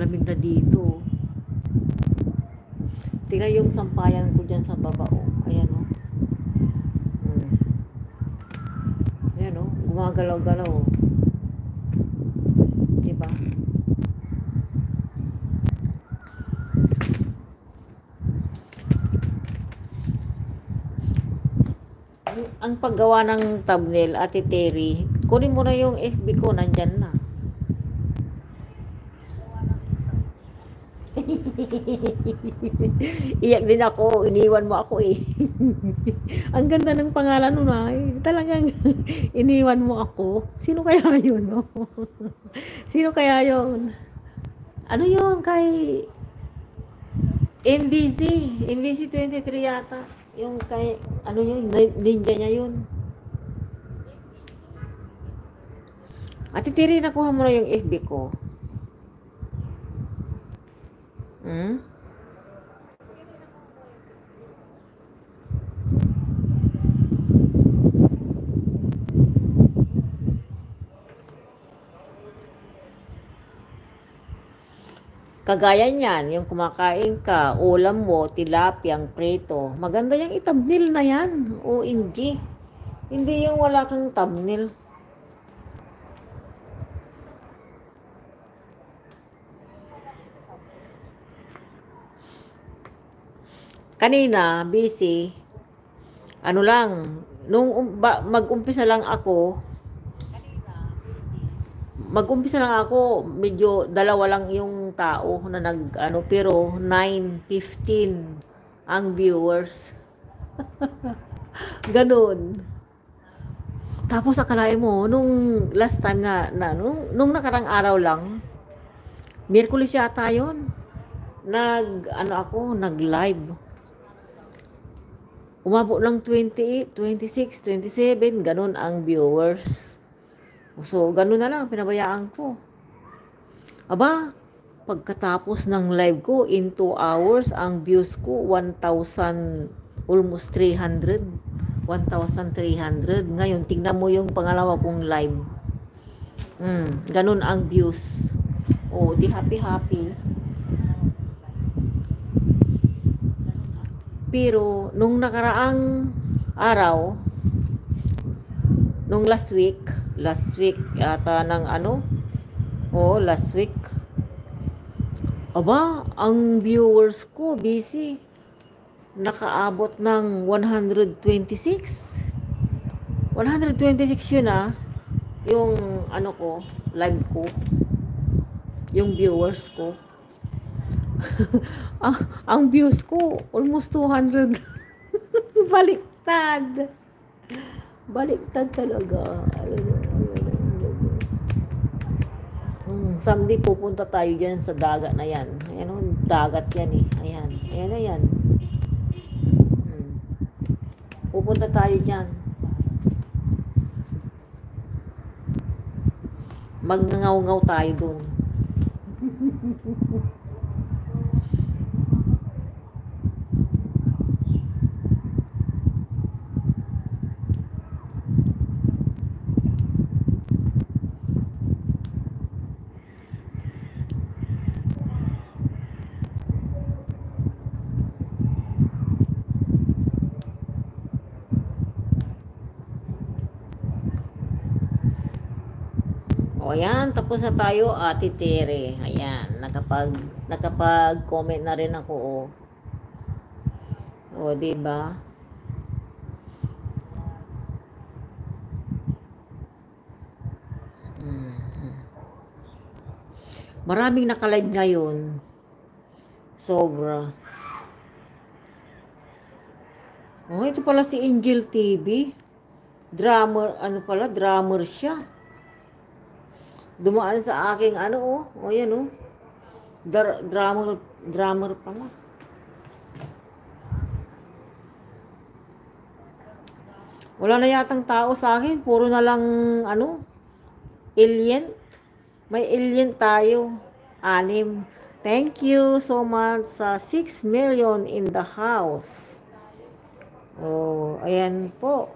malamig na dito. Tingnan yung sampayan ko dyan sa baba, oh. Ayan, oh. Ayan, oh. Gumagalaw-galaw, oh. Diba? Ang paggawa ng thumbnail, Ate Terry, kunin mo na yung FB ko, nandyan na. Iyak din ako, iniwan mo ako eh. Ang ganda ng pangalan mo na eh. Talagang iniwan mo ako. Sino kaya yun? No? Sino kaya yun? Ano yun kay MVC? MVC 23 yata. Yung kay, ano yun, ninja niya yun. Ate Tiri, nakuha mo na yung FB ko. Kagaya niyan, yung kumakain ka, ulam mo, tilapiyang prito. Maganda yung thumbnail na yan. OMG. Hindi yung wala kang thumbnail. Kanina, busy. Ano lang, nung mag-umpisa lang ako, medyo dalawa lang yung tao na pero 9:15 ang viewers. Ganun. Tapos akalain mo, nung last time nung nakarang araw lang, Miyerkules yata yun, nag-live. Umabot lang 28, 26, 27, ganun ang viewers. So, ganun na lang, pinabayaan ko. Aba, pagkatapos ng live ko, in 2 hours, ang views ko, 1,000, almost 300. 1,300. Ngayon, tingnan mo yung pangalawa kong live. Ganun ang views. Oh, di happy. Pero, nung nakaraang araw, nung last week yata ng last week, aba, ang viewers ko busy, nakaabot ng 126 yun yung live ko, yung viewers ko. Ang views ko almost 200. Baliktad talaga. Someday pupunta tayo dyan sa dagat na yan. Ayan, dagat yan eh. Ayan. Pupunta tayo dyan. Magngangaw-ngaw tayo dun. O ayan, tapos na tayo, Ate Tere. Ayan, nakapag-comment na rin ako. O, diba? Maraming nakalive ngayon. Sobra. Oh, ito pala si Angel TV. Drummer, drummer siya. Dumaan sa aking yan drummer pala. Wala na yatang tao sa akin, puro na lang alien. May alien tayo. 6. Thank you so much sa 6 million in the house. Oh, ayan po.